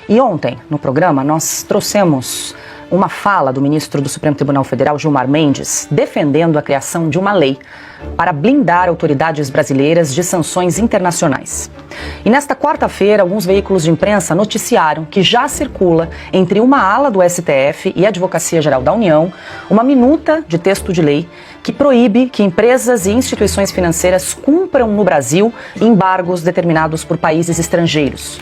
E ontem, no programa, nós trouxemos uma fala do ministro do Supremo Tribunal Federal, Gilmar Mendes, defendendo a criação de uma lei para blindar autoridades brasileiras de sanções internacionais. E nesta quarta-feira, alguns veículos de imprensa noticiaram que já circula entre uma ala do STF e a Advocacia Geral da União uma minuta de texto de lei que proíbe que empresas e instituições financeiras cumpram no Brasil embargos determinados por países estrangeiros.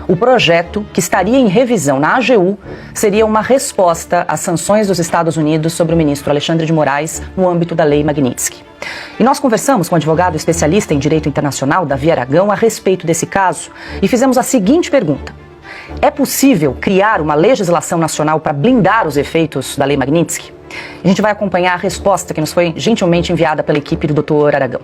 O projeto, que estaria em revisão na AGU, seria uma resposta às sanções dos Estados Unidos sobre o ministro Alexandre de Moraes no âmbito da Lei Magnitsky. E nós conversamos com o advogado especialista em direito internacional, Davi Aragão, a respeito desse caso e fizemos a seguinte pergunta: é possível criar uma legislação nacional para blindar os efeitos da Lei Magnitsky? A gente vai acompanhar a resposta que nos foi gentilmente enviada pela equipe do Dr. Aragão.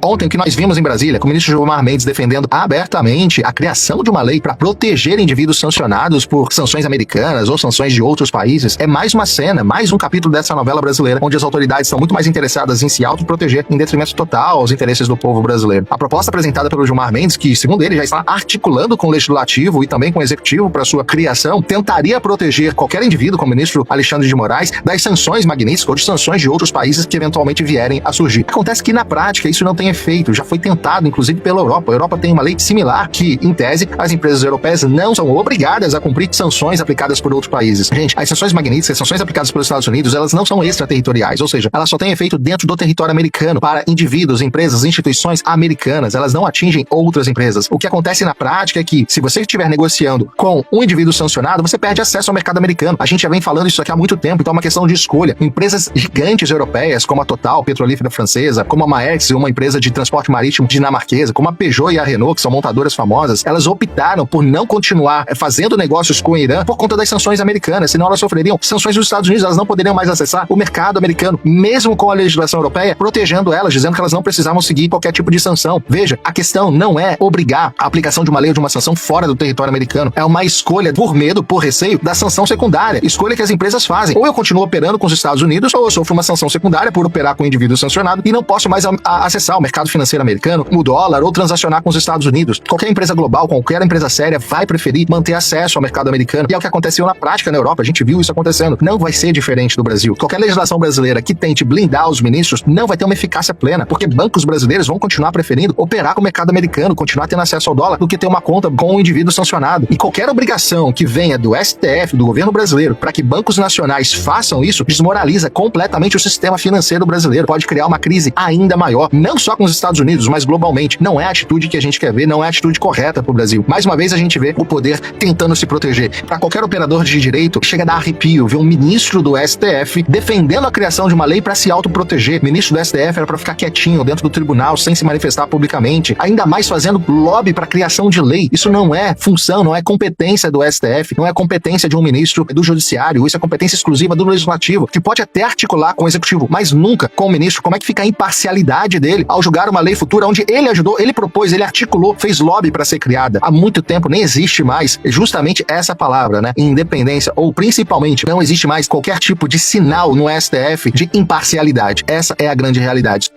Ontem, o que nós vimos em Brasília, com o ministro Gilmar Mendes defendendo abertamente a criação de uma lei para proteger indivíduos sancionados por sanções americanas ou sanções de outros países, é mais uma cena, mais um capítulo dessa novela brasileira, onde as autoridades estão muito mais interessadas em se autoproteger em detrimento total aos interesses do povo brasileiro. A proposta apresentada pelo Gilmar Mendes, que segundo ele já está articulando com o Legislativo e também com o Executivo para sua criação, tentaria proteger qualquer indivíduo, como o ministro Alexandre de Moraes, das sanções Magnitsky ou de sanções de outros países que eventualmente vierem a surgir. Acontece que na prática isso não tem efeito, já foi tentado inclusive pela Europa. A Europa tem uma lei similar que, em tese, as empresas europeias não são obrigadas a cumprir sanções aplicadas por outros países. Gente, as sanções Magnitsky, as sanções aplicadas pelos Estados Unidos, elas não são extraterritoriais, ou seja, elas só têm efeito dentro do território americano para indivíduos, empresas, instituições americanas. Elas não atingem outras empresas. O que acontece na prática é que, se você estiver negociando com um indivíduo sancionado, você perde acesso ao mercado americano. A gente já vem falando isso aqui há muito tempo, então é uma questão de escolha. Empresas gigantes europeias, como a Total, petrolífera francesa, como a Maersk, uma empresa de transporte marítimo dinamarquesa, como a Peugeot e a Renault, que são montadoras famosas, elas optaram por não continuar fazendo negócios com o Irã por conta das sanções americanas, senão elas sofreriam sanções dos Estados Unidos, elas não poderiam mais acessar o mercado americano, mesmo com a legislação europeia protegendo elas, dizendo que elas não precisavam seguir qualquer tipo de sanção. Veja, a questão não é obrigar a aplicação de uma lei ou de uma sanção fora do território americano, é uma escolha por medo, por receio da sanção secundária, escolha que as empresas fazem. Ou eu continuo operando com os Estados Unidos, ou eu sofro uma sanção secundária por operar com um indivíduo sancionado e não posso mais acessar o mercado financeiro americano, o dólar, ou transacionar com os Estados Unidos. Qualquer empresa global, qualquer empresa séria vai preferir manter acesso ao mercado americano. E é o que aconteceu na prática na Europa. A gente viu isso acontecendo. Não vai ser diferente do Brasil. Qualquer legislação brasileira que tente blindar os ministros não vai ter uma eficácia plena, porque bancos brasileiros vão continuar preferindo operar com o mercado americano, continuar tendo acesso ao dólar, do que ter uma conta com um indivíduo sancionado. E qualquer obrigação que venha do STF, do governo brasileiro, para que bancos nacionais façam isso, desmoraliza completamente o sistema financeiro brasileiro. Pode criar uma crise ainda maior, não só com os Estados Unidos, mas globalmente. Não é a atitude que a gente quer ver, não é a atitude correta para o Brasil. Mais uma vez a gente vê o poder tentando se proteger. Para qualquer operador de direito, chega a dar arrepio ver um ministro do STF defendendo a criação de uma lei para se autoproteger. O ministro do STF era para ficar quietinho dentro do tribunal, sem se manifestar publicamente, ainda mais fazendo lobby para a criação de lei. Isso não é função, não é competência do STF, não é competência de um ministro do Judiciário, isso é competência exclusiva do Legislativo, que pode até articular com o Executivo, mas nunca com o ministro. Como é que fica a imparcialidade dele ao julgar uma lei futura onde ele ajudou, ele propôs, ele articulou, fez lobby para ser criada? Há muito tempo nem existe mais justamente essa palavra, né? Independência, ou principalmente, não existe mais qualquer tipo de sinal no STF de imparcialidade. Essa é a grande realidade.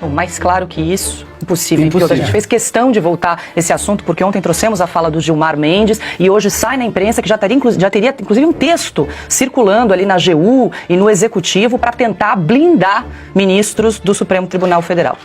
Bom, mais claro que isso, impossível. A gente fez questão de voltar esse assunto, porque ontem trouxemos a fala do Gilmar Mendes e hoje sai na imprensa que já teria inclusive um texto circulando ali na AGU e no Executivo para tentar blindar ministros do Supremo Tribunal Federal.